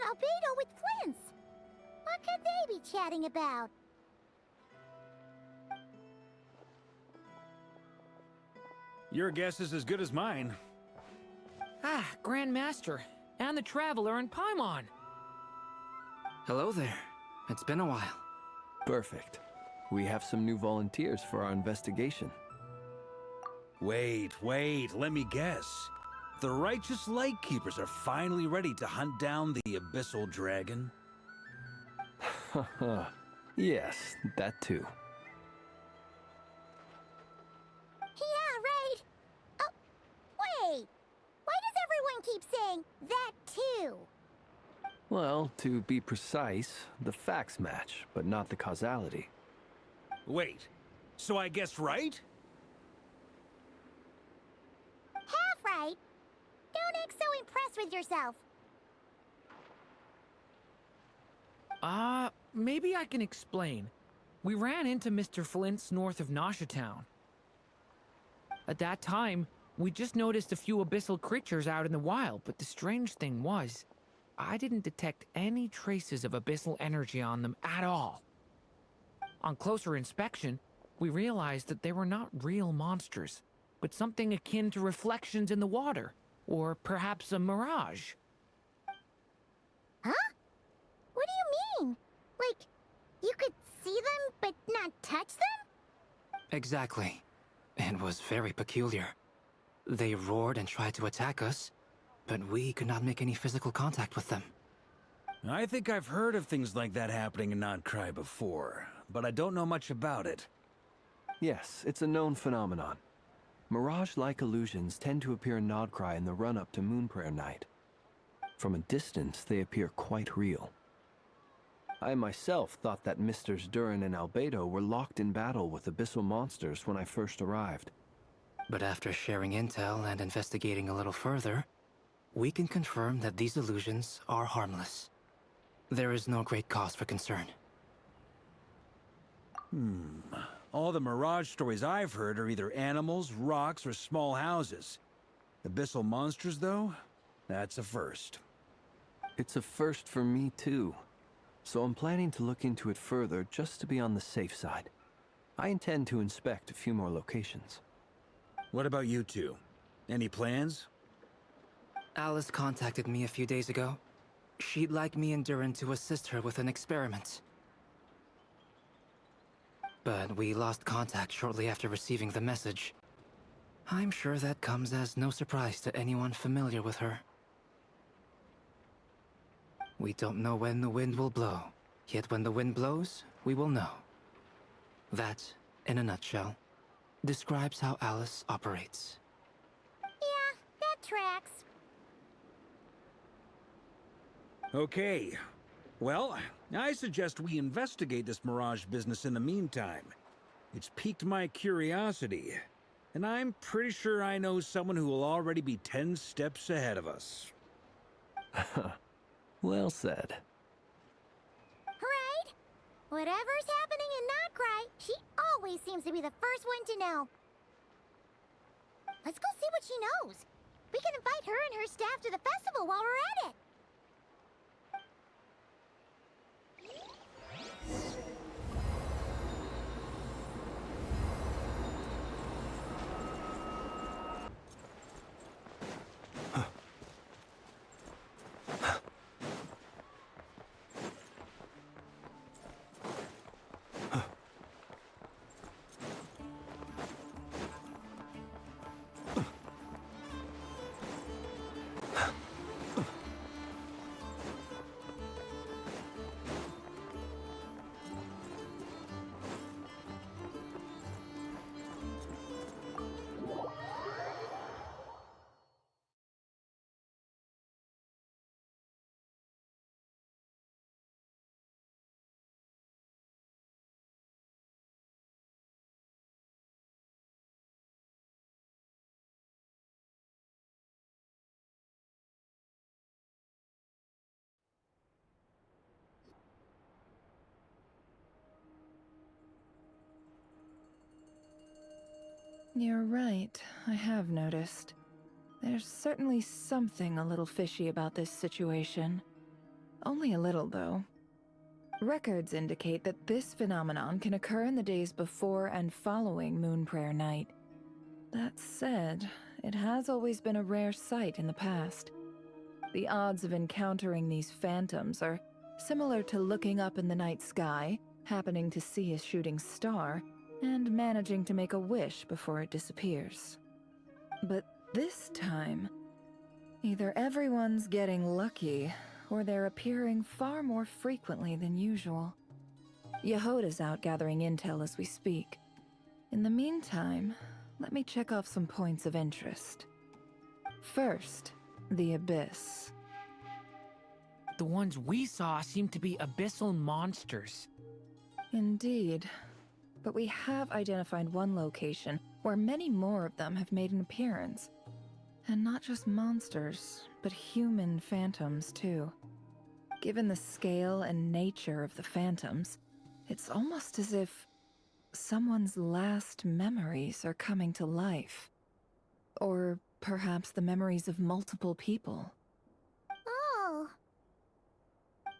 Albedo with Flints. What could they be chatting about? Your guess is as good as mine. Ah, Grand Master, and the Traveler and Paimon. Hello there. It's been a while. Perfect. We have some new volunteers for our investigation. Wait, let me guess. The righteous Lightkeepers are finally ready to hunt down the Abyssal Dragon? Haha. Yes, that too. Yeah, right. Oh, wait. Why does everyone keep saying that too? Well, to be precise, the facts match, but not the causality. Wait, so I guessed right? Half right. Don't act so impressed with yourself. Maybe I can explain. We ran into Mr. Flint's north of Nasha Town. At that time, we just noticed a few abyssal creatures out in the wild, but the strange thing was, I didn't detect any traces of abyssal energy on them at all. On closer inspection, we realized that they were not real monsters, but something akin to reflections in the water, or perhaps a mirage. Huh? What do you mean? Like, you could see them but not touch them? Exactly. It was very peculiar. They roared and tried to attack us, but we could not make any physical contact with them. I think I've heard of things like that happening in Krai before, but I don't know much about it. Yes, it's a known phenomenon. Mirage-like illusions tend to appear in Krai in the run-up to Moonprayer Night. From a distance, they appear quite real. I myself thought that Misters Durin and Albedo were locked in battle with abyssal monsters when I first arrived. But after sharing intel and investigating a little further, we can confirm that these illusions are harmless. There is no great cause for concern. All the Mirage stories I've heard are either animals, rocks, or small houses. Abyssal monsters, though? That's a first. It's a first for me, too. So I'm planning to look into it further just to be on the safe side. I intend to inspect a few more locations. What about you two? Any plans? Alice contacted me a few days ago. She'd like me and Durin to assist her with an experiment. But we lost contact shortly after receiving the message. I'm sure that comes as no surprise to anyone familiar with her. We don't know when the wind will blow, yet when the wind blows, we will know. That, in a nutshell, describes how Alice operates. Yeah, that tracks. Okay. Well, I suggest we investigate this Mirage business in the meantime. It's piqued my curiosity, and I'm pretty sure I know someone who will already be 10 steps ahead of us. Well said. Right? Whatever's happening in Krai, she always seems to be the first one to know. Let's go see what she knows. We can invite her and her staff to the festival while we're at it. You're right, I have noticed. There's certainly something a little fishy about this situation. Only a little, though. Records indicate that this phenomenon can occur in the days before and following Moon Prayer Night. That said, it has always been a rare sight in the past. The odds of encountering these phantoms are similar to looking up in the night sky, happening to see a shooting star, and managing to make a wish before it disappears. But this time, either everyone's getting lucky, or they're appearing far more frequently than usual. Yehoda's out gathering intel as we speak. In the meantime, let me check off some points of interest. First, the Abyss. The ones we saw seem to be abyssal monsters. Indeed. But we have identified one location where many more of them have made an appearance. And not just monsters, but human phantoms too. Given the scale and nature of the phantoms, it's almost as if someone's last memories are coming to life. Or perhaps the memories of multiple people. Oh.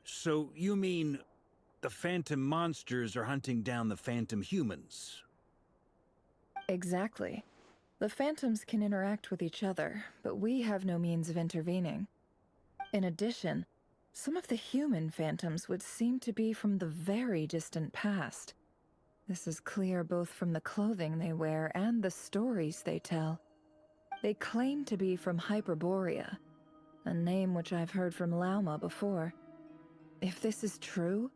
So you mean the phantom monsters are hunting down the phantom humans? Exactly. The phantoms can interact with each other, but we have no means of intervening. In addition, some of the human phantoms would seem to be from the very distant past. This is clear both from the clothing they wear and the stories they tell. They claim to be from Hyperborea, a name which I've heard from Lauma before. If this is true,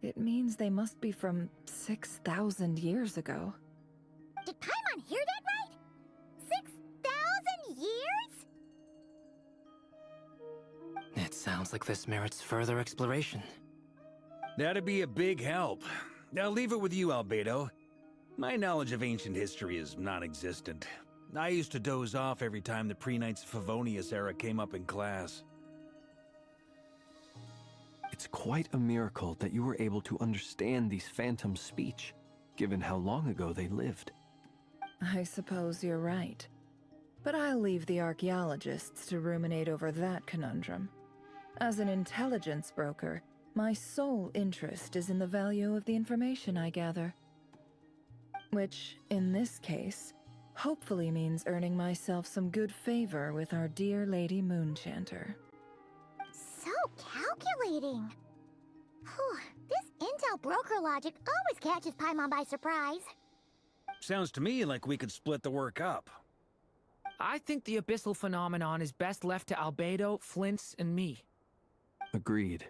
it means they must be from 6,000 years ago. Did Paimon hear that right? 6,000 years? It sounds like this merits further exploration. That'd be a big help. I'll leave it with you, Albedo. My knowledge of ancient history is non-existent. I used to doze off every time the pre-Knights of Favonius era came up in class. It's quite a miracle that you were able to understand these phantoms' speech, given how long ago they lived. I suppose you're right. But I'll leave the archaeologists to ruminate over that conundrum. As an intelligence broker, my sole interest is in the value of the information I gather. Which, in this case, hopefully means earning myself some good favor with our dear Lady Moonchanter. So calculating. Whew, this intel broker logic always catches Paimon by surprise. Sounds to me like we could split the work up. I think the abyssal phenomenon is best left to Albedo, Flint's, and me. Agreed.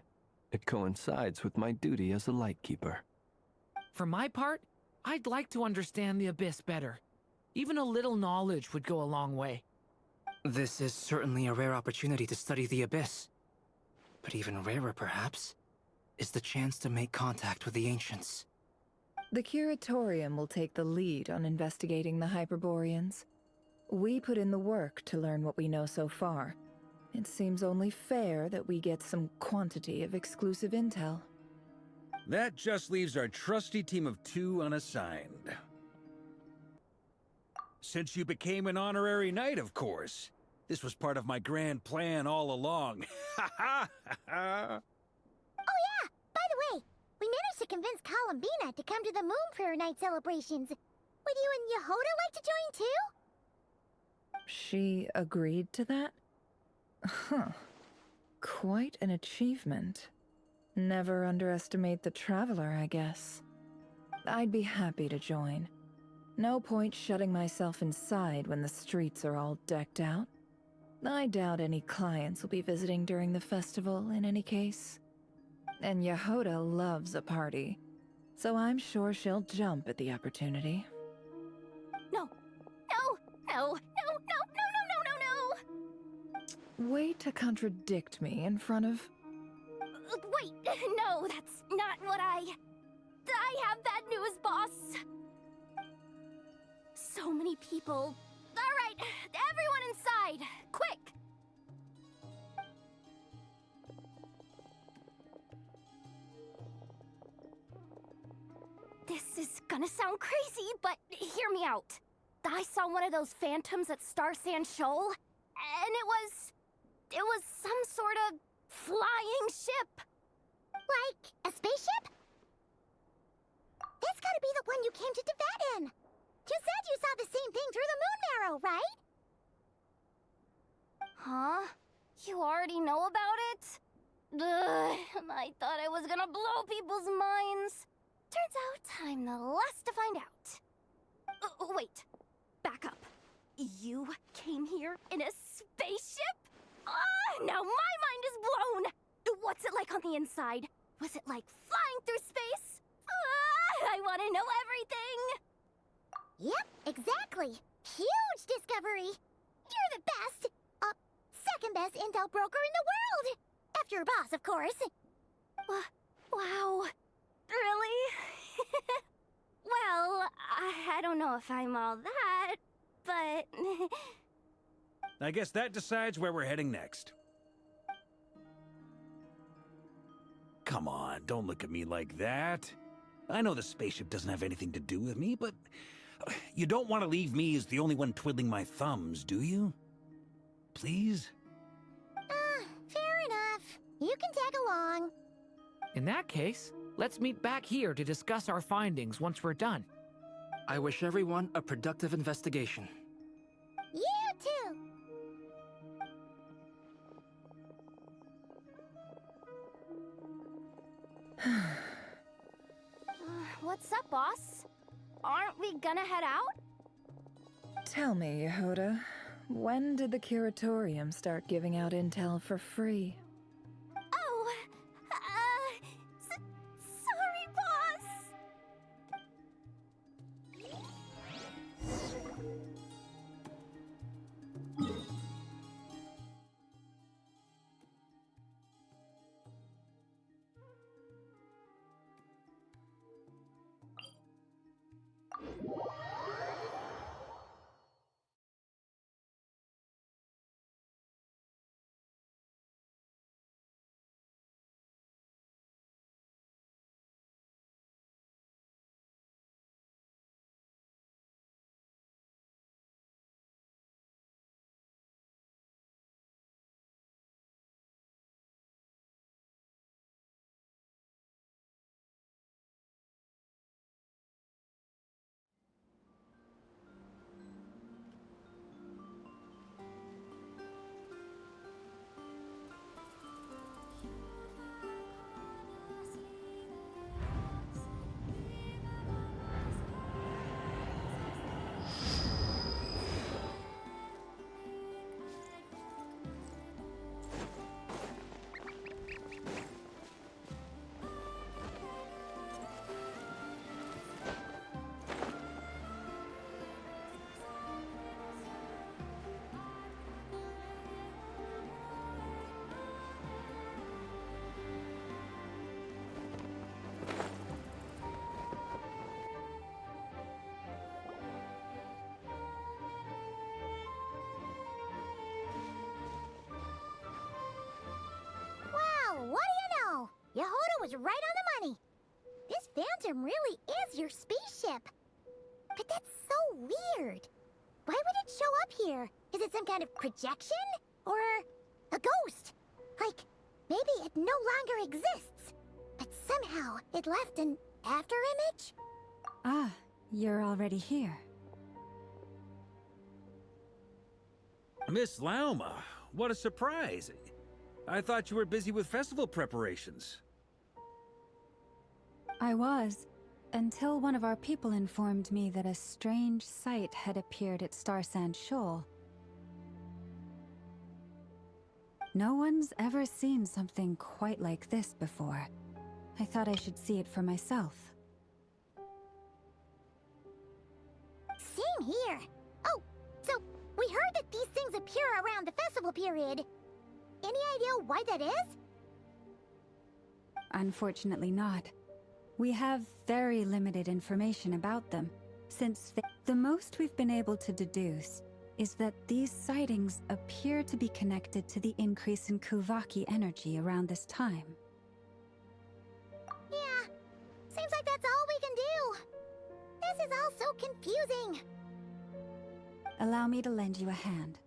It coincides with my duty as a lightkeeper. For my part, I'd like to understand the Abyss better. Even a little knowledge would go a long way. This is certainly a rare opportunity to study the Abyss. But even rarer, perhaps, is the chance to make contact with the Ancients. The Curatorium will take the lead on investigating the Hyperboreans. We put in the work to learn what we know so far. It seems only fair that we get some quantity of exclusive intel. That just leaves our trusty team of 2 unassigned. Since you became an honorary knight, of course. This was part of my grand plan all along. Ha ha ha! Oh yeah, by the way, we managed to convince Columbina to come to the Moon Prayer Night celebrations. Would you and Yehoda like to join too? She agreed to that? Huh. Quite an achievement. Never underestimate the traveler, I guess. I'd be happy to join. No point shutting myself inside when the streets are all decked out. I doubt any clients will be visiting during the festival in any case. And Yehoda loves a party, so I'm sure she'll jump at the opportunity. No, no, no, no, no, no, no, no, no, no! Way to contradict me in front of... Wait, no, that's not what I have bad news, boss. So many people. All right, everyone inside, quick! This is gonna sound crazy, but hear me out. I saw one of those phantoms at Star Sand Shoal, and it was some sort of flying ship. Like a spaceship? That's gotta be the one you came to Teyvat in. You said you saw the same thing through the moon marrow, right? Huh? You already know about it? Ugh, I thought I was gonna blow people's minds. Turns out I'm the last to find out. Wait. Back up. You came here in a spaceship? Now my mind is blown! What's it like on the inside? Was it like flying through space? I want to know everything! Yep, exactly. Huge discovery. You're the best. Second best intel broker in the world. After your boss, of course. Wow. Really? Well, I don't know if I'm all that, but... I guess that decides where we're heading next. Come on, don't look at me like that. I know the spaceship doesn't have anything to do with me, but you don't want to leave me as the only one twiddling my thumbs, do you? Please? Fair enough. You can tag along. In that case, let's meet back here to discuss our findings once we're done. I wish everyone a productive investigation. You too. What's up, boss? Aren't we gonna head out? Tell me, Yehoda, when did the curatorium start giving out intel for free? Oh, sorry, boss. Wow, what do you know? Yehoda was right on the money. This phantom really is your spaceship. But that's so weird. Why would it show up here? Is it some kind of projection? Or a ghost? Like, maybe it no longer exists, but somehow it left an afterimage? Ah, you're already here. Miss Lauma, what a surprise. I thought you were busy with festival preparations. I was, until one of our people informed me that a strange sight had appeared at Starsand Shoal. No one's ever seen something quite like this before. I thought I should see it for myself. Same here. Oh, so we heard that these things appear around the festival period. Any idea why that is? Unfortunately not. We have very limited information about them, since the most we've been able to deduce is that these sightings appear to be connected to the increase in Kuvaki energy around this time. Yeah, seems like that's all we can do. This is all so confusing. Allow me to lend you a hand.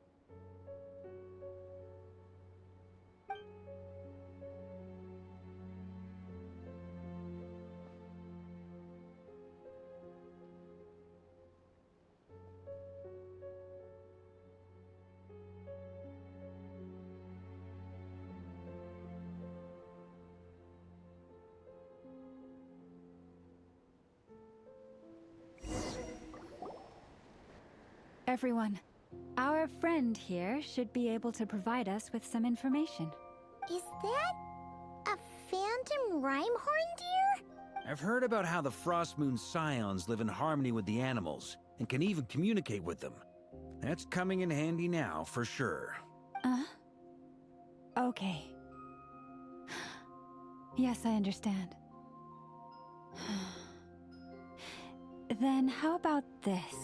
everyone. Our friend here should be able to provide us with some information. Is that a phantom Rhymehorn deer? I've heard about how the Frost Moon Scions live in harmony with the animals and can even communicate with them. That's coming in handy now, for sure. Okay. Yes, I understand. Then how about this?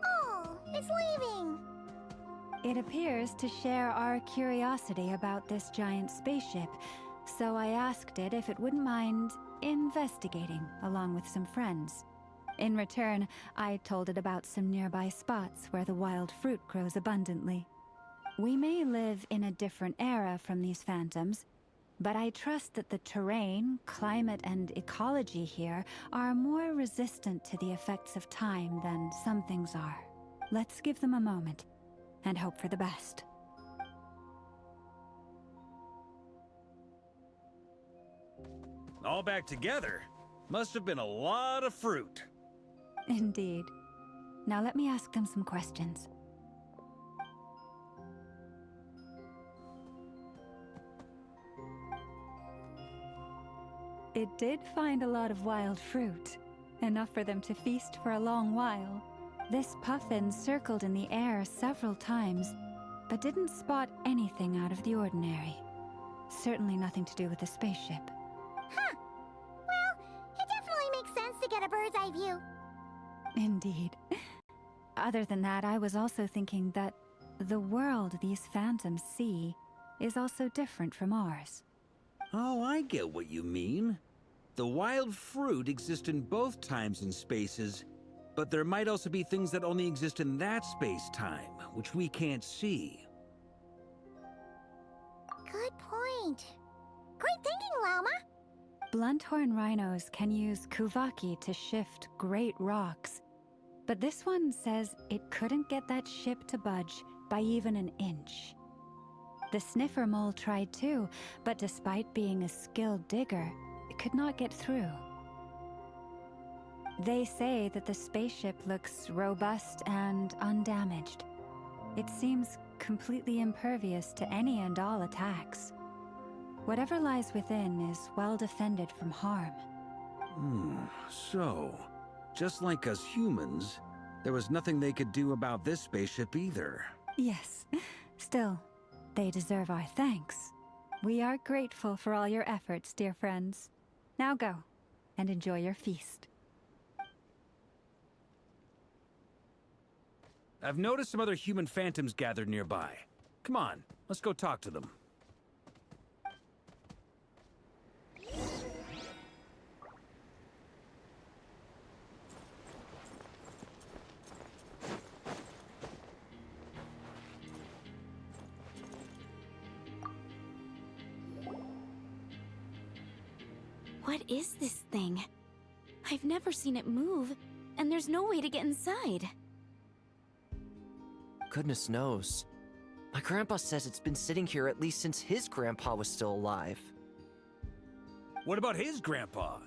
Oh, it's leaving. It appears to share our curiosity about this giant spaceship, so I asked it if it wouldn't mind investigating along with some friends. In return, I told it about some nearby spots where the wild fruit grows abundantly. We may live in a different era from these phantoms, but I trust that the terrain, climate, and ecology here are more resistant to the effects of time than some things are. Let's give them a moment and hope for the best. All back together? Must have been a lot of fruit. Indeed. Now let me ask them some questions. It did find a lot of wild fruit, enough for them to feast for a long while. This puffin circled in the air several times, but didn't spot anything out of the ordinary. Certainly nothing to do with the spaceship. Huh. Well, it definitely makes sense to get a bird's eye view. Indeed. Other than that, I was also thinking that the world these phantoms see is also different from ours. Oh, I get what you mean. The wild fruit exist in both times and spaces, but there might also be things that only exist in that space-time, which we can't see. Good point. Great thinking, Lauma. Blunthorn rhinos can use kuvaki to shift great rocks, but this one says it couldn't get that ship to budge by even an inch. The sniffer mole tried too, but despite being a skilled digger, it could not get through. They say that the spaceship looks robust and undamaged. It seems completely impervious to any and all attacks. Whatever lies within is well defended from harm. So, just like us humans, there was nothing they could do about this spaceship either. Yes, still, they deserve our thanks. We are grateful for all your efforts, dear friends. Now go, and enjoy your feast. I've noticed some other human phantoms gathered nearby. Come on, let's go talk to them. What is this thing? I've never seen it move, and there's no way to get inside. Goodness knows. My grandpa says it's been sitting here at least since his grandpa was still alive. What about his grandpa?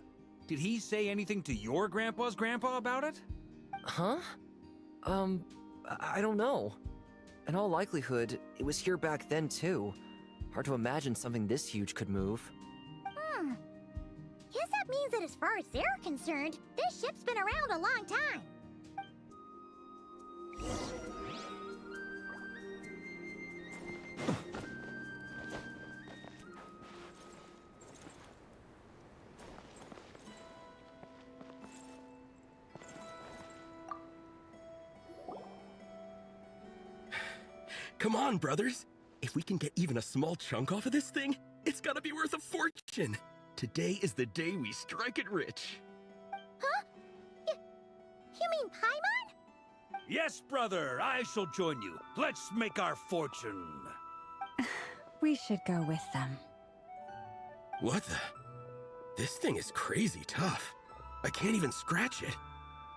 Did he say anything to your grandpa's grandpa about it? Huh? I don't know. In all likelihood, it was here back then too. Hard to imagine something this huge could move. Guess that means that as far as they're concerned, this ship's been around a long time. Come on, brothers. If we can get even a small chunk off of this thing, it's gotta be worth a fortune. Today is the day we strike it rich. Huh? You mean Paimon? Yes, brother, I shall join you. Let's make our fortune. We should go with them. What the? This thing is crazy tough. I can't even scratch it.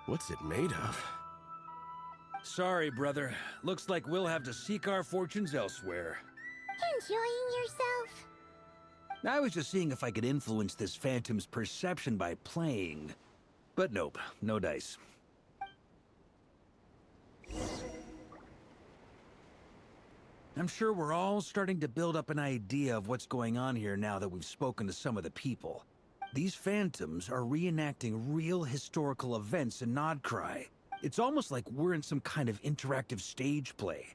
What's it made of? Sorry, brother. Looks like we'll have to seek our fortunes elsewhere. Enjoying yourself? I was just seeing if I could influence this phantom's perception by playing. But nope, no dice. I'm sure we're all starting to build up an idea of what's going on here now that we've spoken to some of the people. These phantoms are reenacting real historical events in Nodcry. It's almost like we're in some kind of interactive stage play.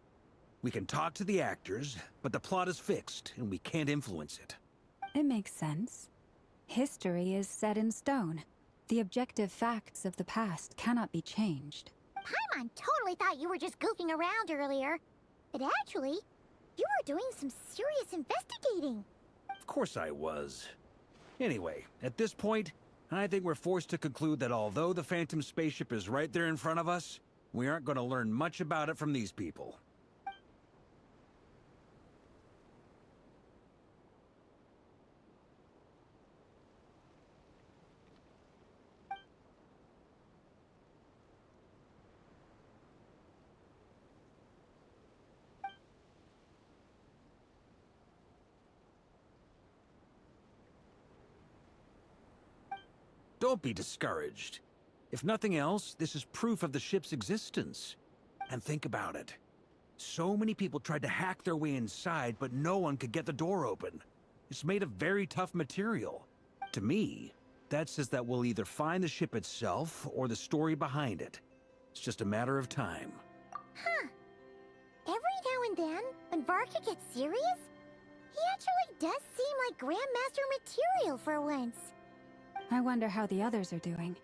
We can talk to the actors, but the plot is fixed, and we can't influence it. It makes sense. History is set in stone. The objective facts of the past cannot be changed. Paimon totally thought you were just goofing around earlier. But actually, you were doing some serious investigating. Of course I was. Anyway, at this point, I think we're forced to conclude that although the Phantom spaceship is right there in front of us, we aren't going to learn much about it from these people. Don't be discouraged. If nothing else, this is proof of the ship's existence. And think about it. So many people tried to hack their way inside, but no one could get the door open. It's made of very tough material. To me, that says that we'll either find the ship itself or the story behind it. It's just a matter of time. Huh. Every now and then, when Varka gets serious, he actually does seem like Grandmaster material for once. I wonder how the others are doing.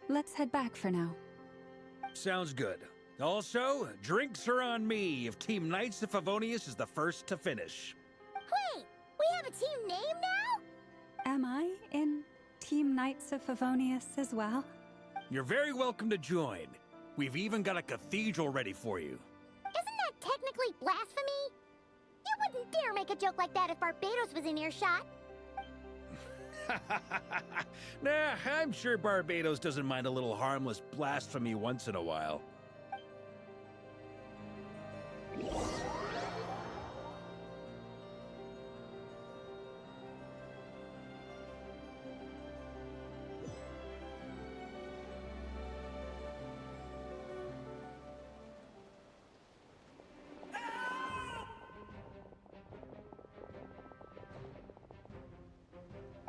Let's head back for now. Sounds good. Also, drinks are on me if Team Knights of Favonius is the first to finish. Wait, we have a team name now? Am I in Team Knights of Favonius as well? You're very welcome to join. We've even got a cathedral ready for you. Isn't that technically blasphemy? You wouldn't dare make a joke like that if Barbados was in earshot. Nah, I'm sure Barbados doesn't mind a little harmless blasphemy once in a while.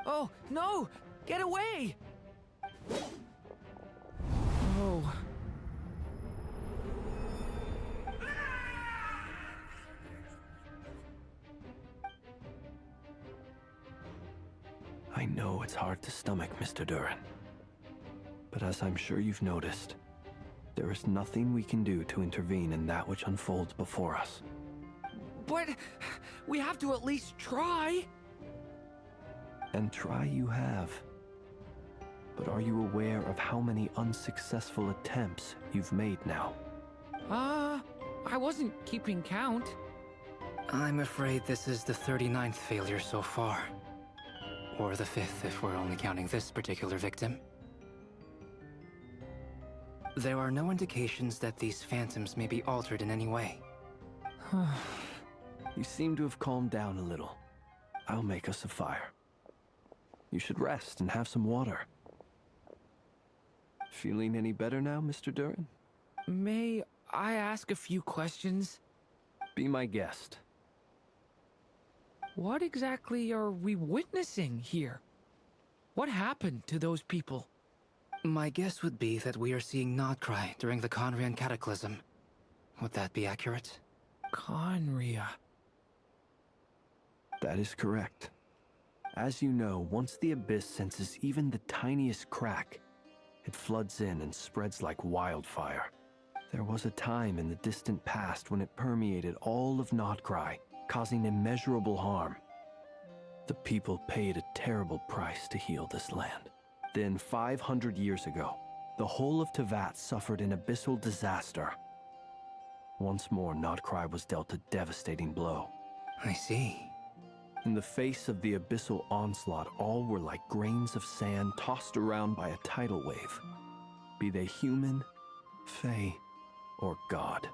Oh, no! Get away! Oh. I know it's hard to stomach, Mr. Duran. But as I'm sure you've noticed, there is nothing we can do to intervene in that which unfolds before us. But we have to at least try! And try you have. But are you aware of how many unsuccessful attempts you've made now? I wasn't keeping count. I'm afraid this is the 39th failure so far. Or the 5th if we're only counting this particular victim. There are no indications that these phantoms may be altered in any way. You seem to have calmed down a little. I'll make us a fire. You should rest and have some water. Feeling any better now, Mr. Duran? May I ask a few questions? Be my guest. What exactly are we witnessing here? What happened to those people? My guess would be that we are seeing Nodcry during the Conrian Cataclysm. Would that be accurate? Conria. That is correct. As you know, once the Abyss senses even the tiniest crack, it floods in and spreads like wildfire. There was a time in the distant past when it permeated all of Nodcry, causing immeasurable harm. The people paid a terrible price to heal this land. Then, 500 years ago, the whole of Teyvat suffered an abyssal disaster. Once more, Nodcry was dealt a devastating blow. I see. In the face of the abyssal onslaught, all were like grains of sand tossed around by a tidal wave. Be they human, fae, or god.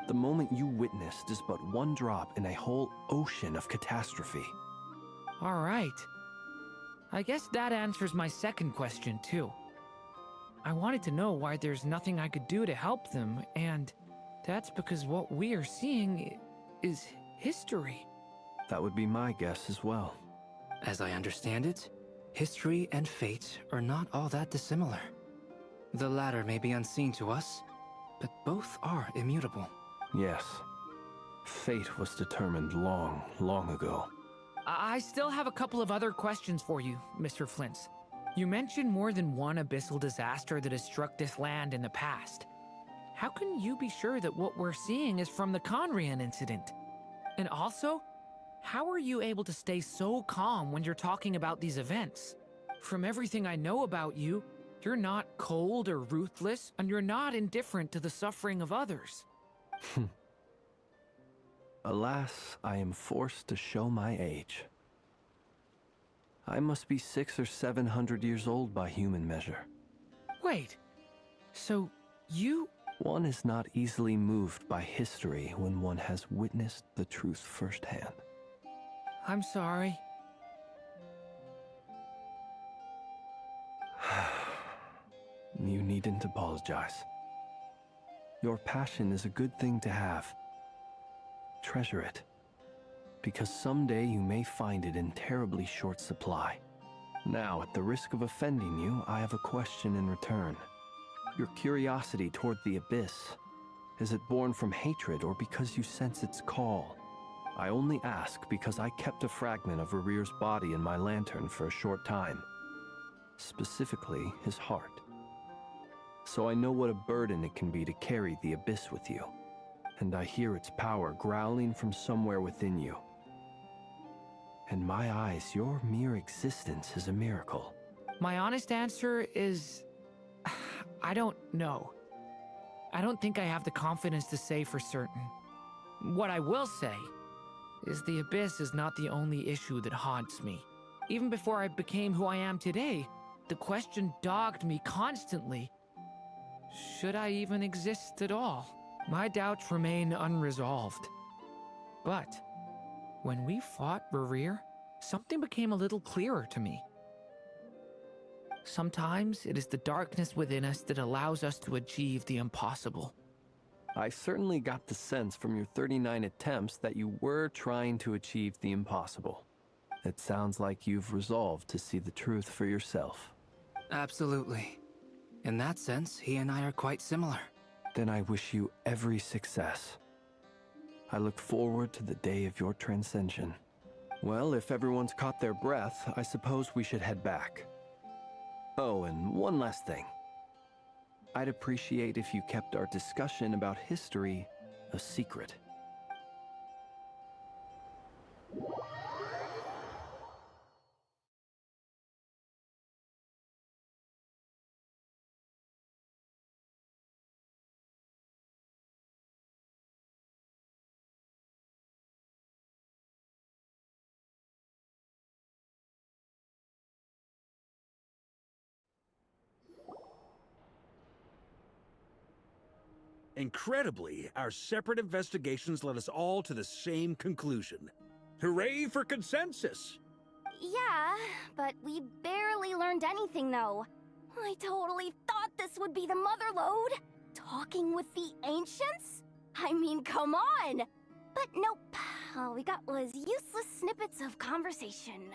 The moment you witnessed is but one drop in a whole ocean of catastrophe. All right. I guess that answers my second question, too. I wanted to know why there's nothing I could do to help them, and that's because what we are seeing is history. That would be my guess as well. As I understand it, history and fate are not all that dissimilar. The latter may be unseen to us, but both are immutable. Yes. Fate was determined long, long ago. I still have a couple of other questions for you, Mr. Flint's. You mentioned more than one abyssal disaster that has struck this land in the past. How can you be sure that what we're seeing is from the Conrian incident? And also, how are you able to stay so calm when you're talking about these events? From everything I know about you, you're not cold or ruthless, and you're not indifferent to the suffering of others. Alas, I am forced to show my age. I must be 600 or 700 years old by human measure. Wait, so you... One is not easily moved by history when one has witnessed the truth firsthand. I'm sorry. You needn't apologize. Your passion is a good thing to have. Treasure it, because someday you may find it in terribly short supply. Now, at the risk of offending you, I have a question in return. Your curiosity toward the abyss, is it born from hatred or because you sense its call? I only ask because I kept a fragment of Rerear's body in my lantern for a short time. Specifically, his heart. So I know what a burden it can be to carry the abyss with you. And I hear its power growling from somewhere within you. In my eyes, your mere existence is a miracle. My honest answer is... I don't know. I don't think I have the confidence to say for certain. What I will say is the abyss is not the only issue that haunts me. Even before I became who I am today, the question dogged me constantly. Should I even exist at all? My doubts remain unresolved. But when we fought Rerear, something became a little clearer to me. Sometimes it is the darkness within us that allows us to achieve the impossible. I certainly got the sense from your 39 attempts that you were trying to achieve the impossible. It sounds like you've resolved to see the truth for yourself. Absolutely. In that sense, he and I are quite similar. Then I wish you every success. I look forward to the day of your transcension. Well, if everyone's caught their breath, I suppose we should head back. Oh, and one last thing. I'd appreciate if you kept our discussion about history a secret. Incredibly, our separate investigations led us all to the same conclusion. Hooray for consensus! Yeah, but we barely learned anything, though. I totally thought this would be the mother lode. Talking with the ancients? I mean, come on! But nope. All we got was useless snippets of conversation.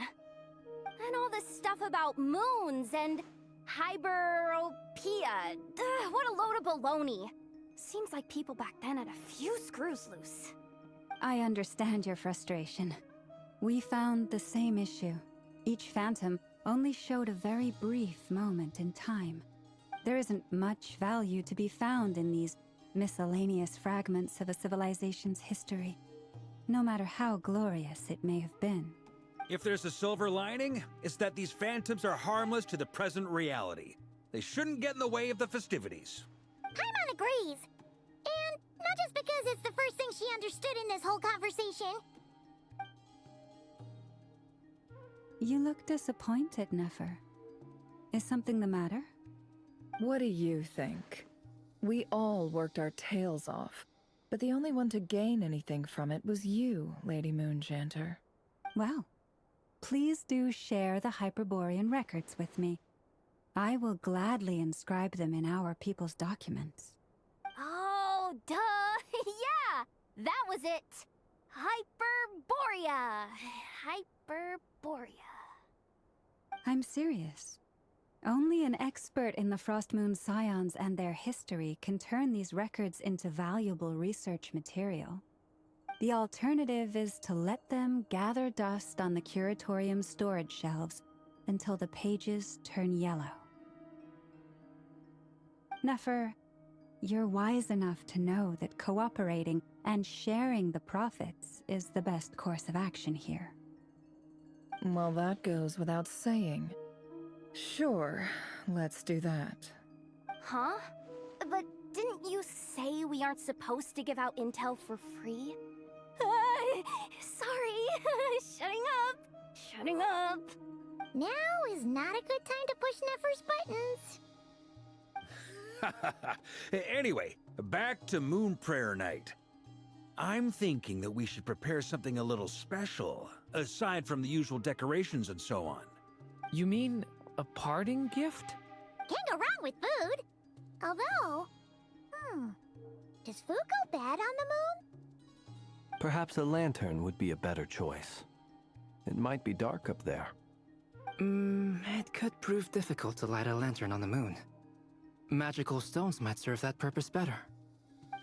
And all this stuff about moons and hyperopia. What a load of baloney. Seems like people back then had a few screws loose. I understand your frustration. We found the same issue. Each phantom only showed a very brief moment in time. There isn't much value to be found in these miscellaneous fragments of a civilization's history, no matter how glorious it may have been. If there's a silver lining, it's that these phantoms are harmless to the present reality. They shouldn't get in the way of the festivities. Paimon agrees. And not just because it's the first thing she understood in this whole conversation. You look disappointed, Nefer. Is something the matter? What do you think? We all worked our tails off, but the only one to gain anything from it was you, Lady Moonjanter. Well, please do share the Hyperborean records with me. I will gladly inscribe them in our people's documents. Oh, duh! Yeah! That was it! Hyperborea! Hyperborea. I'm serious. Only an expert in the Frostmoon Scions and their history can turn these records into valuable research material. The alternative is to let them gather dust on the Curatorium's storage shelves until the pages turn yellow. Nefer, you're wise enough to know that cooperating and sharing the profits is the best course of action here. Well, that goes without saying. Sure, let's do that. Huh? But didn't you say we aren't supposed to give out intel for free? Sorry. Shutting up. Now is not a good time to push Nefer's buttons. Anyway, back to Moon Prayer Night. I'm thinking that we should prepare something a little special, aside from the usual decorations and so on. You mean a parting gift? Can't go wrong with food. Although, does food go bad on the moon? Perhaps a lantern would be a better choice. It might be dark up there. It could prove difficult to light a lantern on the moon. Magical stones might serve that purpose better.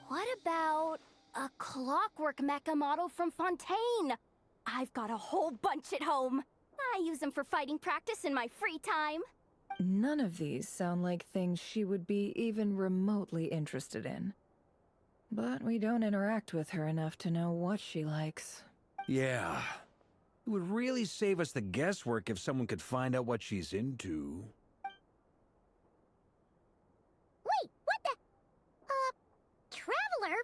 What about a clockwork mecha model from Fontaine? I've got a whole bunch at home. I use them for fighting practice in my free time. None of these sound like things she would be even remotely interested in. But we don't interact with her enough to know what she likes. Yeah. It would really save us the guesswork if someone could find out what she's into. Wait, what the? Traveler?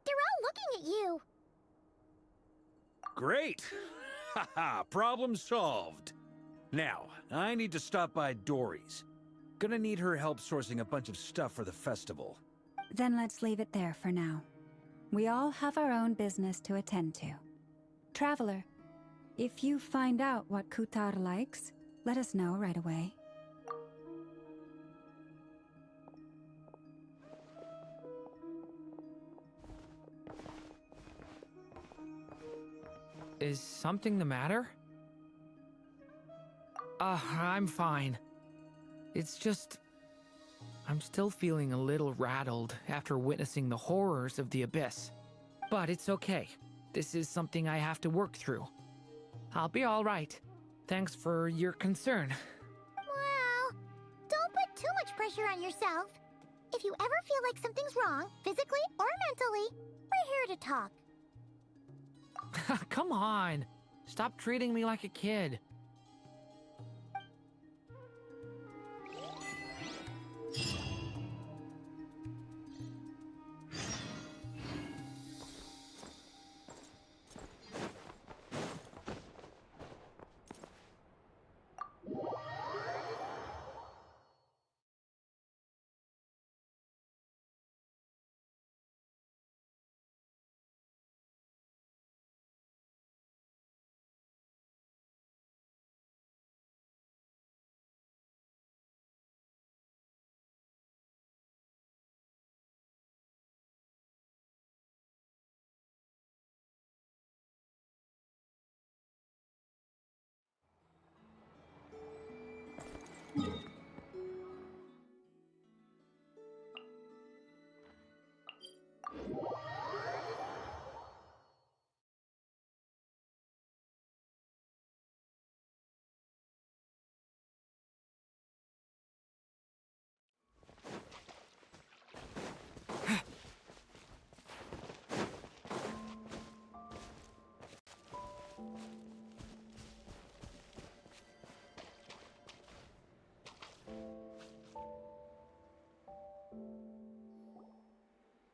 They're all looking at you. Great! Haha, problem solved. Now, I need to stop by Dory's. Gonna need her help sourcing a bunch of stuff for the festival. Then let's leave it there for now. We all have our own business to attend to. Traveler, if you find out what Kutar likes, let us know right away. Is something the matter? I'm fine. It's just... I'm still feeling a little rattled after witnessing the horrors of the Abyss. But it's okay. This is something I have to work through. I'll be all right. Thanks for your concern. Well, don't put too much pressure on yourself. If you ever feel like something's wrong, physically or mentally, we're here to talk. Come on. Stop treating me like a kid.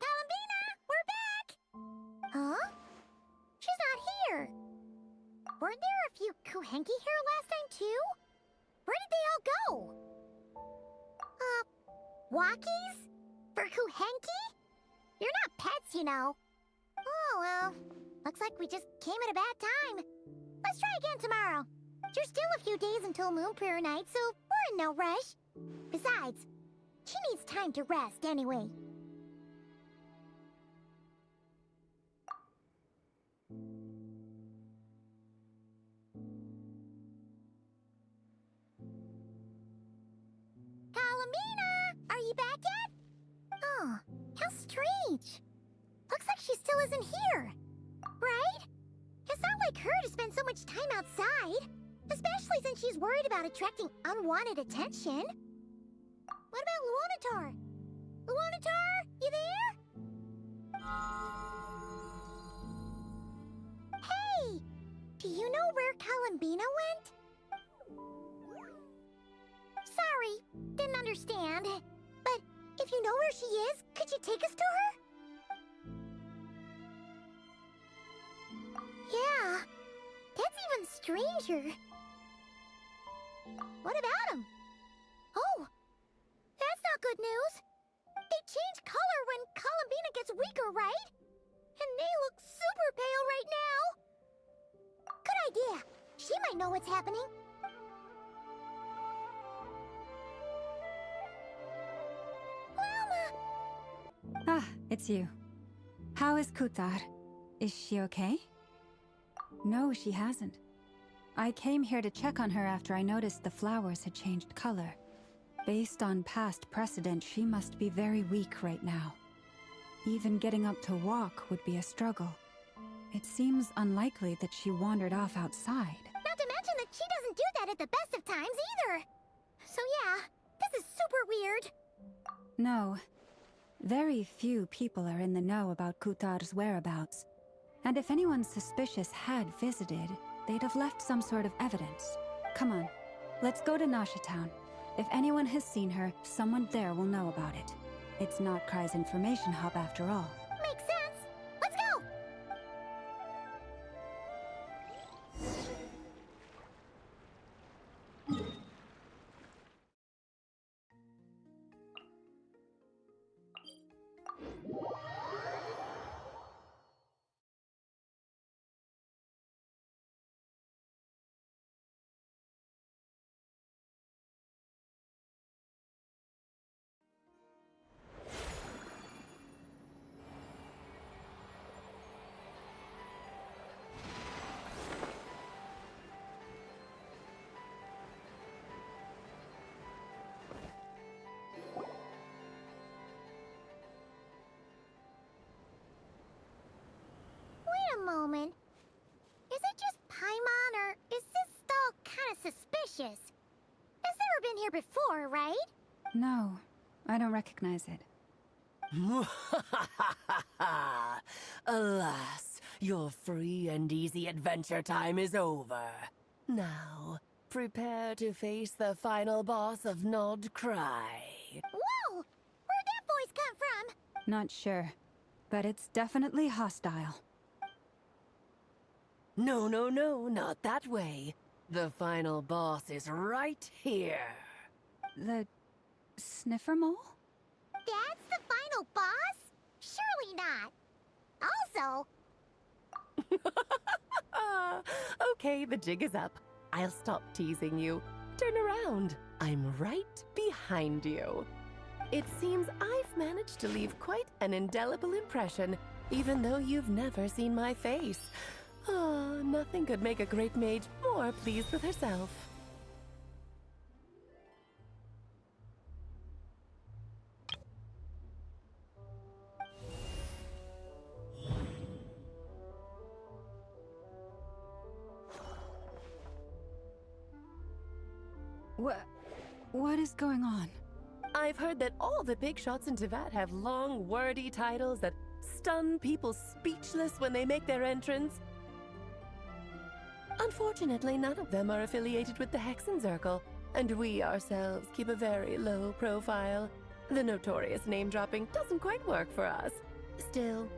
Columbina, we're back! Huh? She's not here. Weren't there a few Kuhenki here last time, too? Where did they all go? Walkies? For Kuhenki? You're not pets, you know. Oh, well. Looks like we just came at a bad time. Let's try again tomorrow. There's still a few days until Moon Prayer Night, so we're in no rush. Besides, she needs time to rest anyway. Columbina! Are you back yet? Oh, how strange. Looks like she still isn't here. Right? It's not like her to spend so much time outside. Especially since she's worried about attracting unwanted attention. What about Luonatar? Luonatar, you there? Hey! Do you know where Columbina went? Sorry, didn't understand. But if you know where she is, could you take us to her? Yeah, that's even stranger. What about him? Oh, that's not good news. They change color when Columbina gets weaker, right? And they look super pale right now. Good idea. She might know what's happening. Lauma! Ah, it's you. How is Kutar? Is she okay? No, she hasn't. I came here to check on her after I noticed the flowers had changed color. Based on past precedent, she must be very weak right now. Even getting up to walk would be a struggle. It seems unlikely that she wandered off outside. Not to mention that she doesn't do that at the best of times either. So yeah, this is super weird. No. Very few people are in the know about Kutar's whereabouts. And if anyone suspicious had visited, they'd have left some sort of evidence. Come on, let's go to Nasha Town. If anyone has seen her, someone there will know about it. It's not Krai's information hub after all. Makes sense. Let's go! Wait a moment. Is it just Paimon, or is this stall kind of suspicious? It's never been here before, right? No, I don't recognize it. Alas, your free and easy adventure time is over. Now, prepare to face the final boss of Nod Krai. Whoa! Where'd that voice come from? Not sure, but it's definitely hostile. No, no, no, not that way. The final boss is right here. The sniffer mole? That's the final boss? Surely not. Also... Okay, the jig is up. I'll stop teasing you. Turn around. I'm right behind you. It seems I've managed to leave quite an indelible impression, even though you've never seen my face. Ah, nothing could make a great mage more pleased with herself. What is going on? I've heard that all the big shots in Teyvat have long, wordy titles that stun people speechless when they make their entrance. Unfortunately, none of them are affiliated with the Hexenzirkel, and we ourselves keep a very low profile. The notorious name-dropping doesn't quite work for us. Still,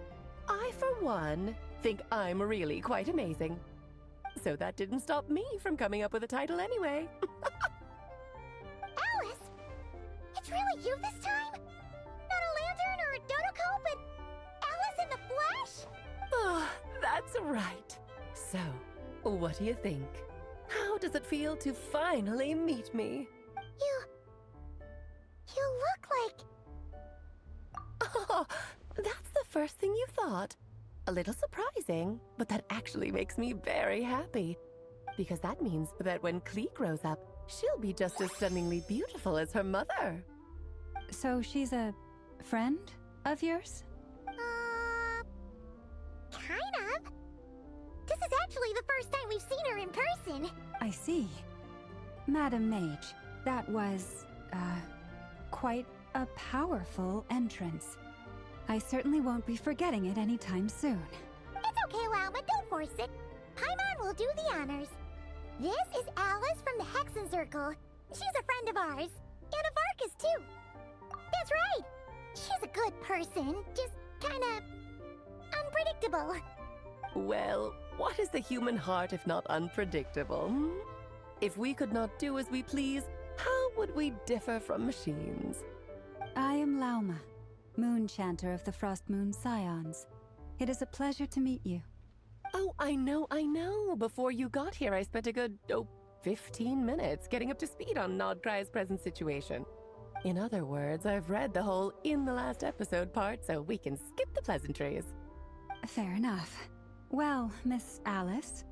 I, for one, think I'm really quite amazing. So that didn't stop me from coming up with a title anyway. Alice? It's really you this time? Not a lantern or a Dodoko, but Alice in the flesh? Oh, that's right. So, what do you think? How how does it feel to finally meet me? You look like... Oh, that's the first thing you thought. A little surprising, but that actually makes me very happy. Because that means that when Klee grows up, she'll be just as stunningly beautiful as her mother. So she's a friend of yours? Kind of. This is actually the first time we've seen her in person. I see. Madam Mage, that was, quite a powerful entrance. I certainly won't be forgetting it anytime soon. It's okay, Lauma, don't force it. Paimon will do the honors. This is Alice from the Hexenzirkel. She's a friend of ours. And of Arcus, too. That's right. She's a good person, just kinda... unpredictable. Well, what is the human heart if not unpredictable? If we could not do as we please, how would we differ from machines? I am Lauma, Moon Chanter of the Frost Moon Scions. It is a pleasure to meet you. Oh, I know. Before you got here, I spent a good, 15 minutes getting up to speed on Nodkrai's present situation. In other words, I've read the whole in the last episode part, so we can skip the pleasantries. Fair enough. Well, Miss Alice,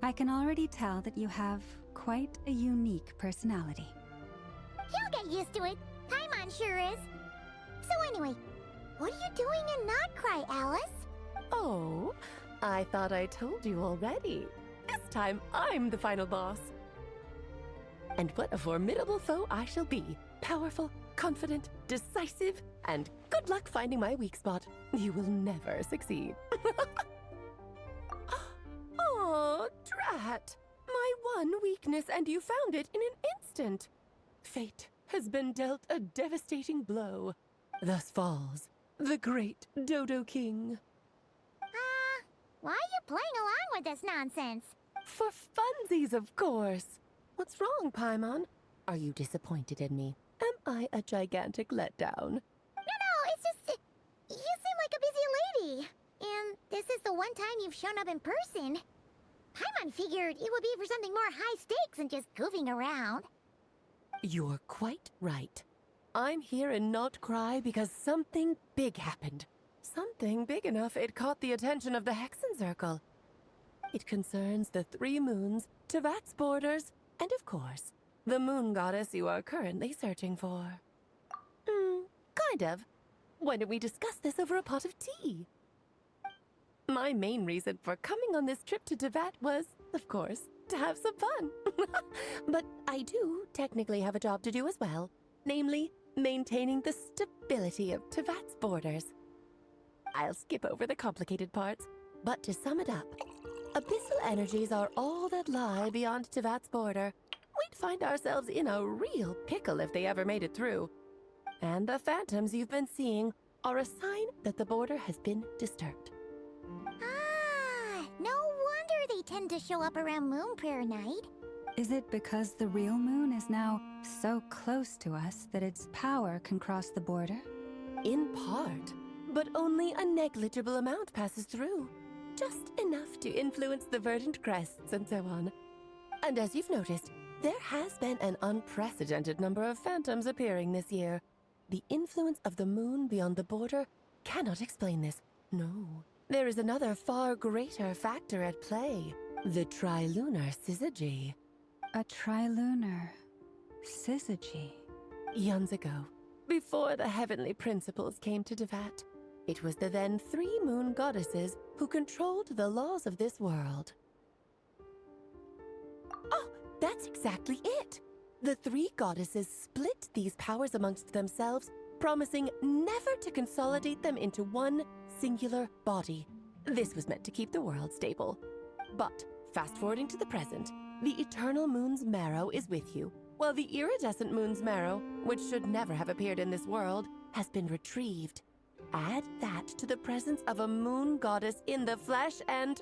I can already tell that you have quite a unique personality. You'll get used to it. Paimon sure is. So anyway, what are you doing in Nodkrai, Alice? Oh, I thought I told you already. This time, I'm the final boss. And what a formidable foe I shall be. Powerful, confident, decisive, and good luck finding my weak spot. You will never succeed. Oh, drat! My one weakness, and you found it in an instant. Fate has been dealt a devastating blow. Thus falls the great Dodo King. Why are you playing along with this nonsense? For funsies, of course. What's wrong, Paimon? Are you disappointed in me? Am I a gigantic letdown? No, it's just... you seem like a busy lady. And this is the one time you've shown up in person. Paimon figured it would be for something more high stakes than just goofing around. You're quite right. I'm here in Nodkrai because something big happened. Something big enough it caught the attention of the Hexenzirkel. It concerns the 3 moons, Teyvat's borders, and of course, the moon goddess you are currently searching for. Kind of. Why don't we discuss this over a pot of tea? My main reason for coming on this trip to Teyvat was, of course, to have some fun. But I do technically have a job to do as well, namely, maintaining the stability of Teyvat's borders. I'll skip over the complicated parts, but to sum it up, abyssal energies are all that lie beyond Teyvat's border. We'd find ourselves in a real pickle if they ever made it through. And the phantoms you've been seeing are a sign that the border has been disturbed. No wonder they tend to show up around Moon Prayer Night. Is it because the real moon is now so close to us that its power can cross the border? In part, but only a negligible amount passes through. Just enough to influence the verdant crests and so on. And as you've noticed, there has been an unprecedented number of phantoms appearing this year. The influence of the moon beyond the border cannot explain this. No. There is another far greater factor at play. The trilunar syzygy. A trilunar syzygy. Eons ago, before the heavenly principles came to Teyvat, it was the then 3 moon goddesses who controlled the laws of this world. Oh, that's exactly it! The 3 goddesses split these powers amongst themselves, promising never to consolidate them into one singular body. This was meant to keep the world stable. But, fast-forwarding to the present, the eternal moon's marrow is with you, while the iridescent moon's marrow, which should never have appeared in this world, has been retrieved. Add that to the presence of a moon goddess in the flesh and...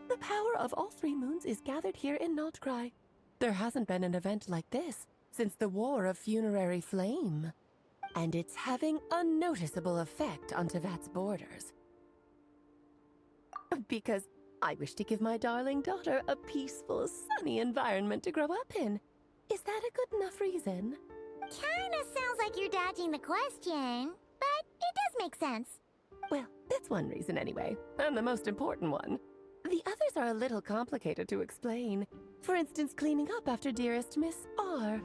the power of all 3 moons is gathered here in Nodkrai. There hasn't been an event like this since the War of Funerary Flame. And it's having a noticeable effect on Teyvat's borders. Because I wish to give my darling daughter a peaceful, sunny environment to grow up in. Is that a good enough reason? Kinda sounds like you're dodging the question, but it does make sense. Well, that's one reason anyway, and the most important one. The others are a little complicated to explain. For instance, cleaning up after dearest Miss R.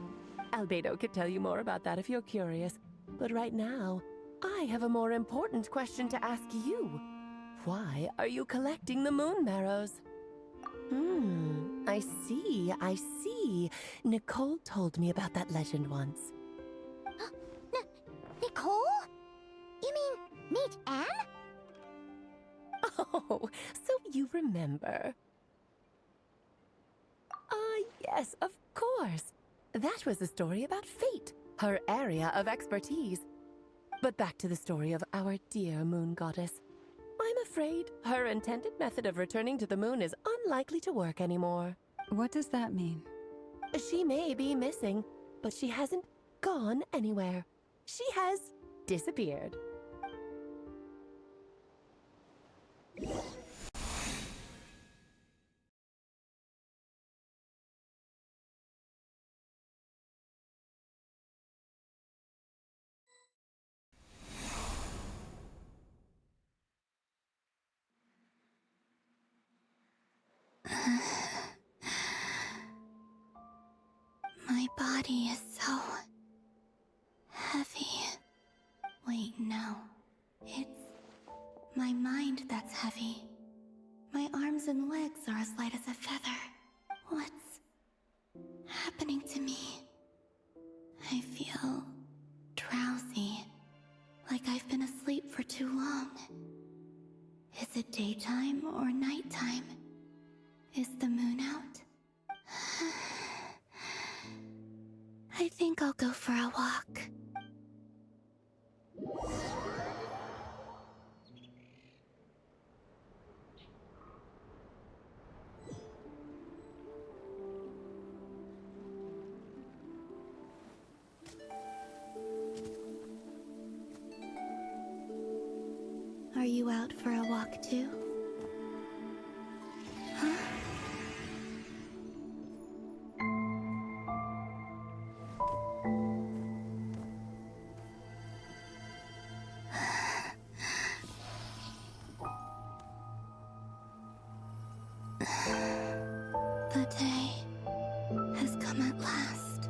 Albedo could tell you more about that if you're curious. But right now, I have a more important question to ask you. Why are you collecting the moon marrows? I see. Nicole told me about that legend once. Nicole? You mean Mage Anne? Oh, so you remember. Yes, of course. That was a story about fate, her area of expertise. But back to the story of our dear moon goddess. I'm afraid her intended method of returning to the moon is unlikely to work anymore. What does that mean? She may be missing, but she hasn't gone anywhere. She has disappeared. My body is so heavy. Wait, no. It's my mind that's heavy. My arms and legs are as light as a feather. What's happening to me? I feel drowsy, like I've been asleep for too long. Is it daytime or nighttime? Is the moon out? I think I'll go for a walk. Are you out for a walk too? Huh? The day has come at last.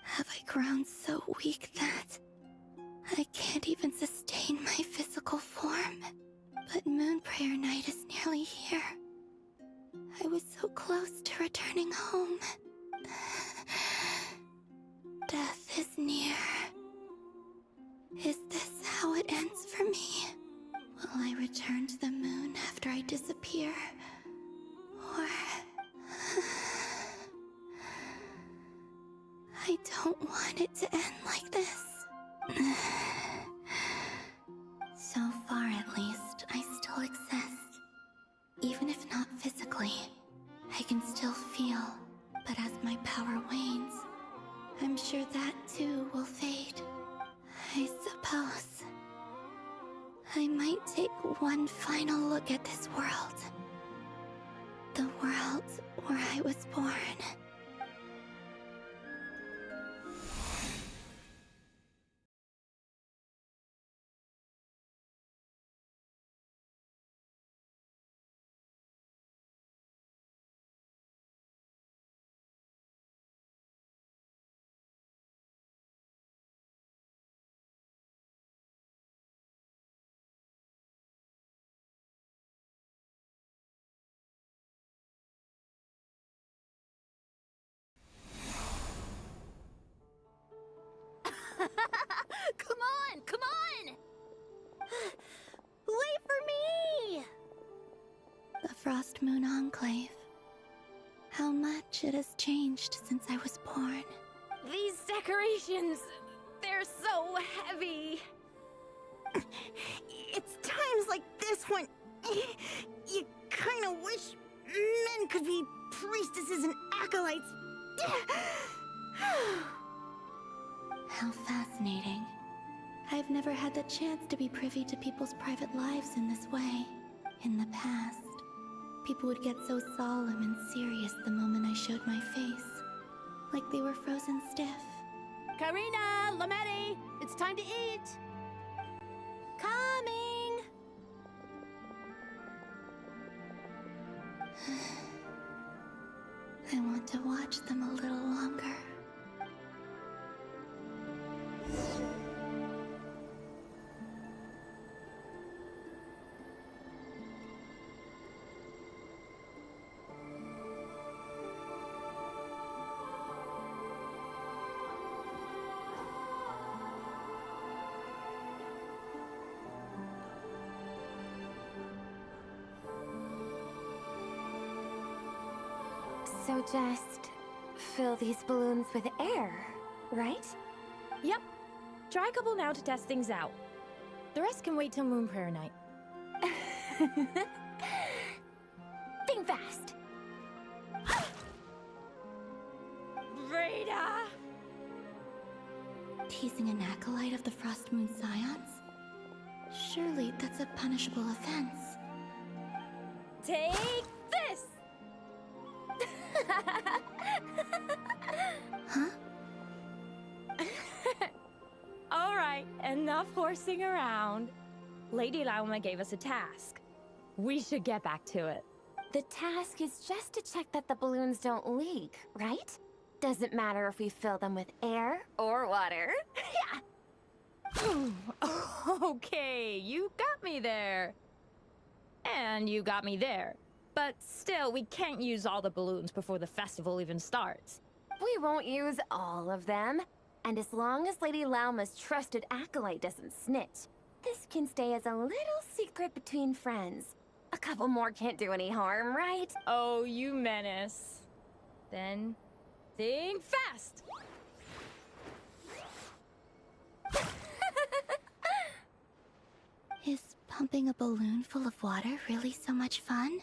Have I grown so weak that I can't even sustain my physical form? But Moon Prayer Night is nearly here. I was so close to returning home. Death is near. Is this how it ends for me? Will I return to the moon after I disappear? Or... I don't want it to end like this. So far, at least, I still exist. Even if not physically, I can still feel. But as my power wanes, I'm sure that too will fade. I suppose I might take one final look at this world. The world where I was born. Come on! Wait for me! The Frost Moon Enclave. How much it has changed since I was born. These decorations, they're so heavy. It's times like this when you kind of wish men could be priestesses and acolytes, How fascinating. I've never had the chance to be privy to people's private lives in this way. In the past, people would get so solemn and serious the moment I showed my face. Like they were frozen stiff. Karina, Lametti, it's time to eat. Coming! I want to watch them a little longer. So just fill these balloons with air, right? Yep. Try a couple now to test things out. The rest can wait till Moon Prayer Night. Think fast. Rita! Teasing an acolyte of the Frost Moon Scions? Surely that's a punishable offense. Take this! Huh? All right, enough horsing around. Lady Lauma gave us a task. We should get back to it. The task is just to check that the balloons don't leak, right? Doesn't matter if we fill them with air or water. Yeah. Okay, you got me there. And you got me there. But still, we can't use all the balloons before the festival even starts. We won't use all of them. And as long as Lady Lauma's trusted acolyte doesn't snitch, this can stay as a little secret between friends. A couple more can't do any harm, right? Oh, you menace. Then, think fast! Is pumping a balloon full of water really so much fun?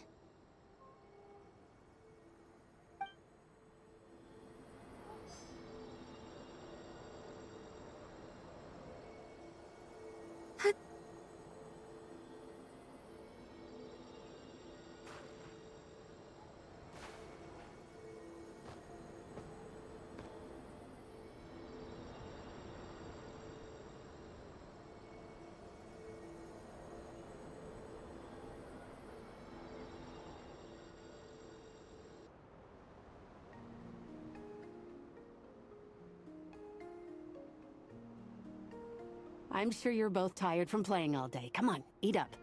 I'm sure you're both tired from playing all day. Come on, eat up.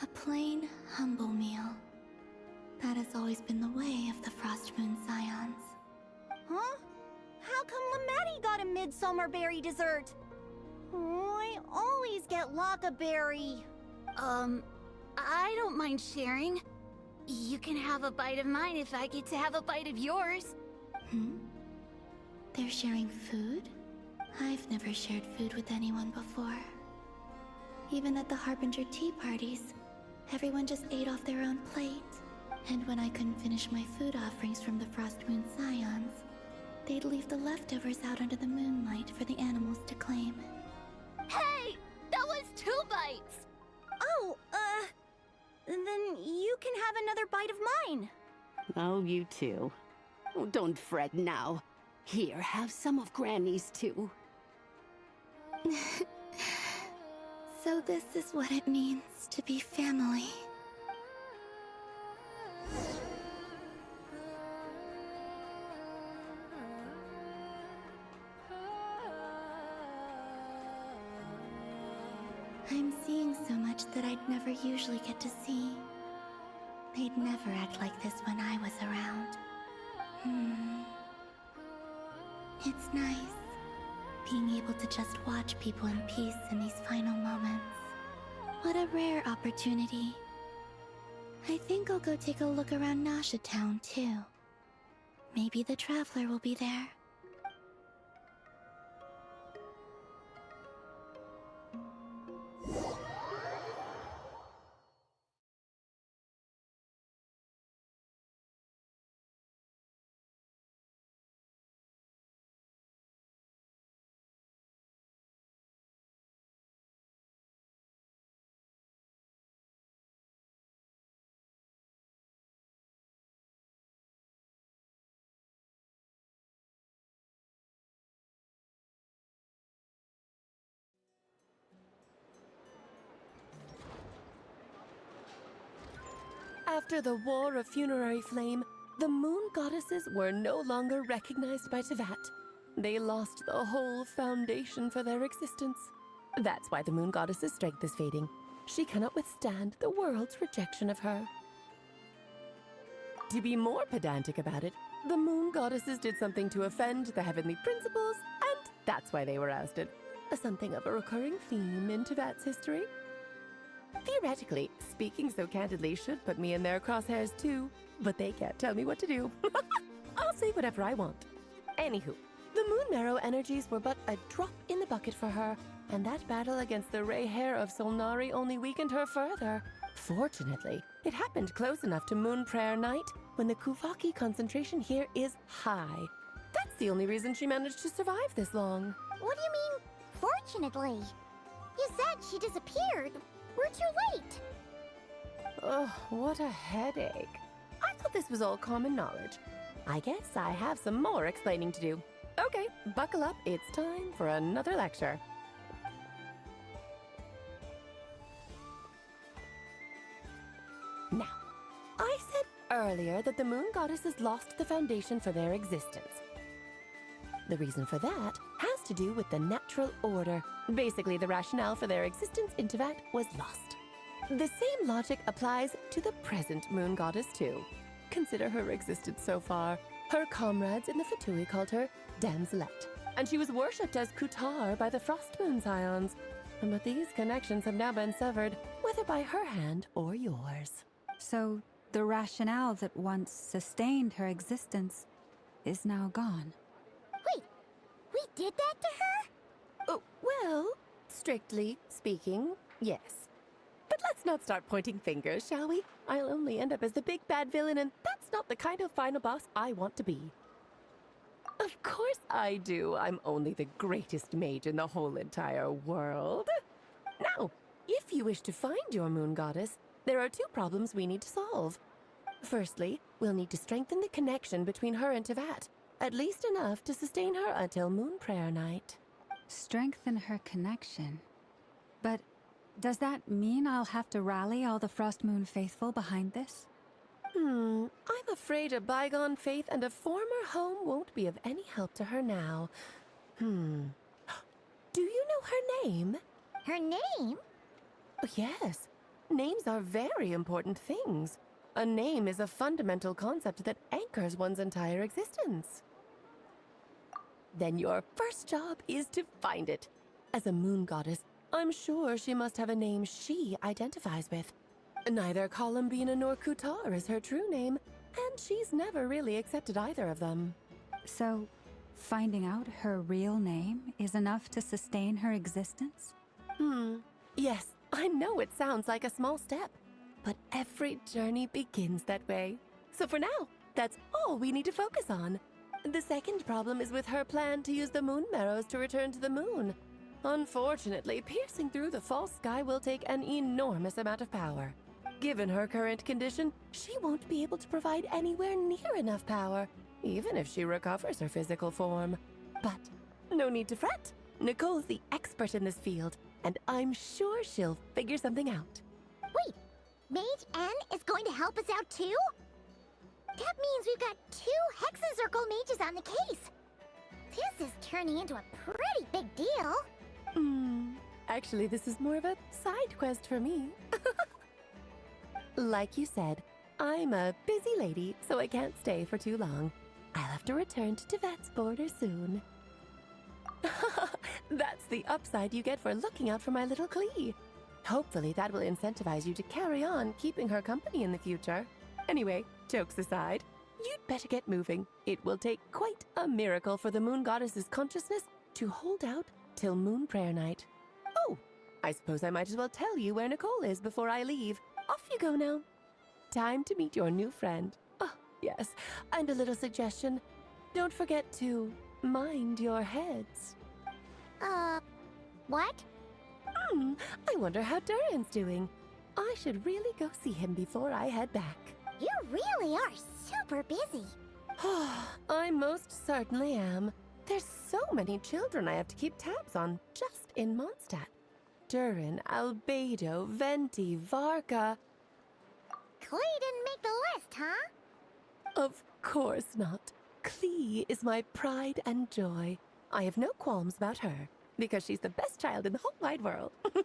A plain, humble meal. That has always been the way of the Frost Moon Scions. Huh? How come Lametti got a midsummer berry dessert? Oh, I always get Lockaberry. I don't mind sharing. You can have a bite of mine if I get to have a bite of yours. They're sharing food? I've never shared food with anyone before. Even at the Harbinger tea parties, everyone just ate off their own plate. And when I couldn't finish my food offerings from the Frost Moon Scions, they'd leave the leftovers out under the moonlight for the animals to claim. Hey! That was 2 bites! Oh, then you can have another bite of mine. Oh, you too. Oh, don't fret now. Here, have some of Granny's too. So this is what it means to be family. I'm seeing so much that I'd never usually get to see. They'd never act like this when I was around. It's nice, being able to just watch people in peace in these final moments. What a rare opportunity. I think I'll go take a look around Nasha Town, too. Maybe the Traveler will be there. After the War of Funerary Flame, the moon goddesses were no longer recognized by Teyvat. They lost the whole foundation for their existence. That's why the moon goddess's strength is fading. She cannot withstand the world's rejection of her. To be more pedantic about it, the moon goddesses did something to offend the heavenly principles, and that's why they were ousted. Something of a recurring theme in Teyvat's history. Theoretically, speaking so candidly should put me in their crosshairs too, but they can't tell me what to do. I'll say whatever I want. Anywho, the Moon Marrow energies were but a drop in the bucket for her, and that battle against the Ray Hair of Solnari only weakened her further. Fortunately, it happened close enough to Moon Prayer Night when the Kuvaki concentration here is high. That's the only reason she managed to survive this long. What do you mean, fortunately? You said she disappeared. We're too late. Ugh, what a headache. I thought this was all common knowledge. I guess I have some more explaining to do. Okay, buckle up. It's time for another lecture. Now, I said earlier that the moon goddesses lost the foundation for their existence. The reason for that has to do with the natural order. Basically, the rationale for their existence in Teyvat was lost. The same logic applies to the present moon goddess too. Consider her existence so far. Her comrades in the Fatui called her Damselette, and she was worshipped as Kutar by the Frost Moon Scions. But these connections have now been severed, whether by her hand or yours. So, the rationale that once sustained her existence is now gone. Wait, we did that to her? Oh, well, strictly speaking, yes. But let's not start pointing fingers, shall we? I'll only end up as the big bad villain, and that's not the kind of final boss I want to be. Of course I do. I'm only the greatest mage in the whole entire world. Now, if you wish to find your moon goddess, there are two problems we need to solve. Firstly, we'll need to strengthen the connection between her and Teyvat, at least enough to sustain her until Moon Prayer Night. Strengthen her connection. But does that mean I'll have to rally all the Frost Moon faithful behind this? I'm afraid a bygone faith and a former home won't be of any help to her now. Do you know her name? Her name? Yes. Names are very important things. A name is a fundamental concept that anchors one's entire existence. Then your first job is to find it. As a moon goddess, I'm sure she must have a name she identifies with. Neither Columbina nor Kutar is her true name, and she's never really accepted either of them. So, finding out her real name is enough to sustain her existence? Yes, I know it sounds like a small step, but every journey begins that way. So for now, that's all we need to focus on. The second problem is with her plan to use the moon marrows to return to the moon. Unfortunately, piercing through the false sky will take an enormous amount of power. Given her current condition, she won't be able to provide anywhere near enough power, even if she recovers her physical form. But no need to fret. Nicole's the expert in this field, and I'm sure she'll figure something out. Wait, Mage N is going to help us out too? That means we've got 2 Hexenzirkel mages on the case. This is turning into a pretty big deal. Actually, this is more of a side quest for me. Like you said, I'm a busy lady, so I can't stay for too long. I'll have to return to Teyvat's border soon. That's the upside you get for looking out for my little Klee. Hopefully that will incentivize you to carry on keeping her company in the future. Anyway, jokes aside, you'd better get moving. It will take quite a miracle for the moon goddess's consciousness to hold out till Moon Prayer Night. Oh, I suppose I might as well tell you where Nicole is before I leave. Off you go now. Time to meet your new friend. Oh, yes, and a little suggestion. Don't forget to mind your heads. What? I wonder how Durin's doing. I should really go see him before I head back. You really are super busy. I most certainly am. There's so many children I have to keep tabs on just in Mondstadt. Durin, Albedo, Venti, Varka. Clay didn't make the list, huh? Of course not. Klee is my pride and joy. I have no qualms about her, because she's the best child in the whole wide world. Yep.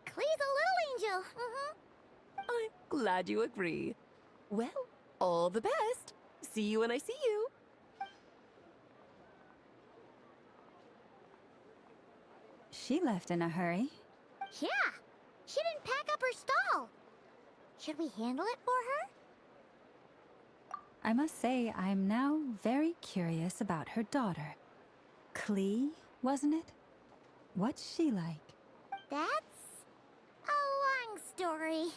Clee's a little angel. I'm glad you agree. Well, all the best. See you when I see you. She left in a hurry. Yeah, she didn't pack up her stall. Should we handle it for her? I must say, I'm now very curious about her daughter. Klee, wasn't it? What's she like? That's a long story.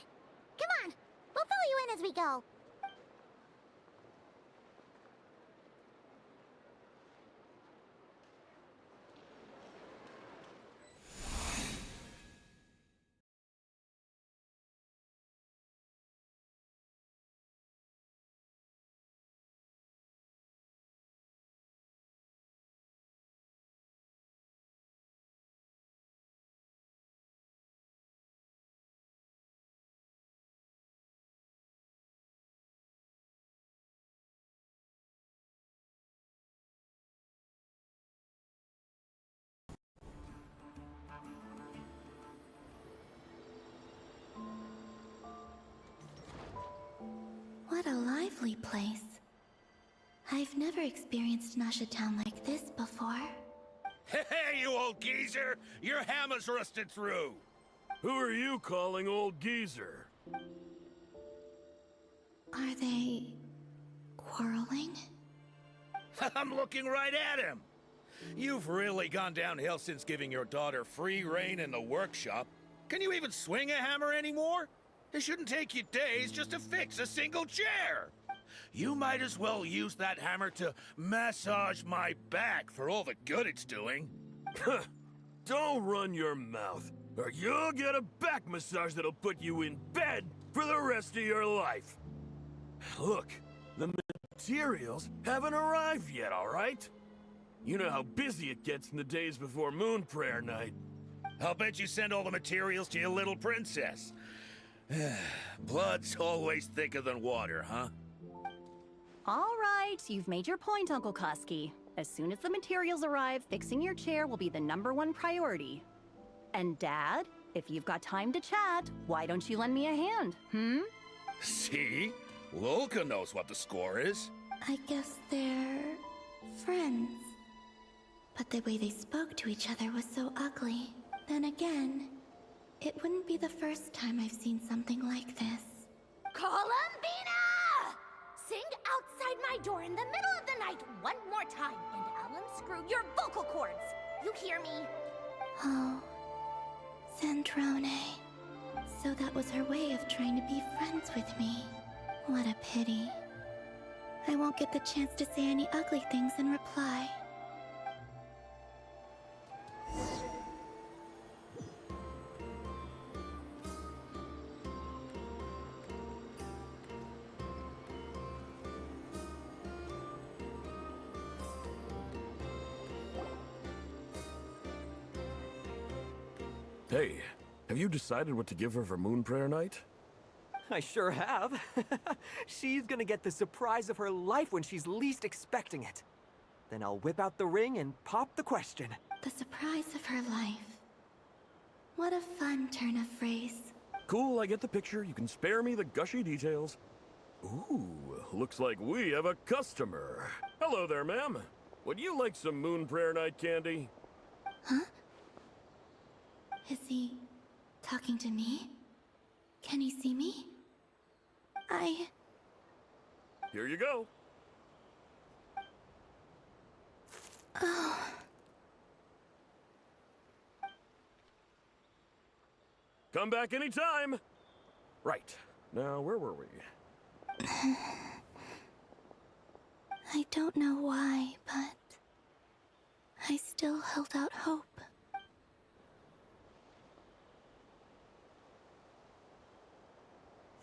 Come on, we'll fill you in as we go. What a lively place. I've never experienced Nasha Town like this before. Hey, you old geezer! Your hammer's rusted through! Who are you calling old geezer? Are they quarreling? I'm looking right at him! You've really gone downhill since giving your daughter free rein in the workshop. Can you even swing a hammer anymore? It shouldn't take you days just to fix a single chair. You might as well use that hammer to massage my back for all the good it's doing. Don't run your mouth, or you'll get a back massage that'll put you in bed for the rest of your life. Look, the materials haven't arrived yet, all right? You know how busy it gets in the days before Moon Prayer Night. I'll bet you send all the materials to your little princess. Blood's always thicker than water, huh? All right, you've made your point, Uncle Kusky. As soon as the materials arrive, fixing your chair will be the #1 priority. And Dad, if you've got time to chat, why don't you lend me a hand, See? Lolka knows what the score is. I guess they're friends. But the way they spoke to each other was so ugly. Then again, it wouldn't be the first time I've seen something like this. Columbina! Sing outside my door in the middle of the night one more time, and I'll unscrew your vocal cords. You hear me? Oh, Zandrone. So that was her way of trying to be friends with me. What a pity. I won't get the chance to say any ugly things in reply. Hey, have you decided what to give her for Moon Prayer Night? I sure have. She's gonna get the surprise of her life when she's least expecting it. Then I'll whip out the ring and pop the question. The surprise of her life. What a fun turn of phrase. Cool, I get the picture. You can spare me the gushy details. Ooh, looks like we have a customer. Hello there, ma'am. Would you like some Moon Prayer Night candy? Huh? Is he talking to me? Can he see me? Here you go. Oh. Come back anytime. Right. Now, where were we? I don't know why, but I still held out hope.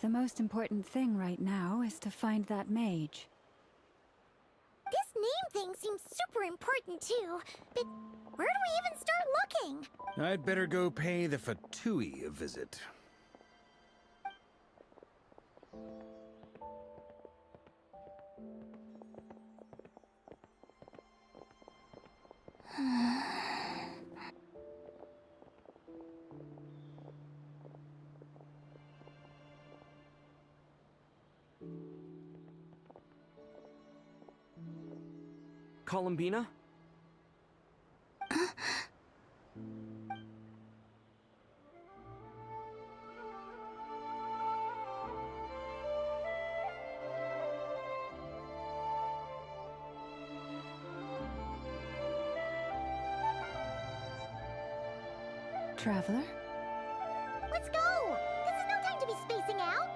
The most important thing right now is to find that mage. This name thing seems super important too, but where do we even start looking? I'd better go pay the Fatui a visit. Columbina? Traveler? Let's go! This is no time to be spacing out!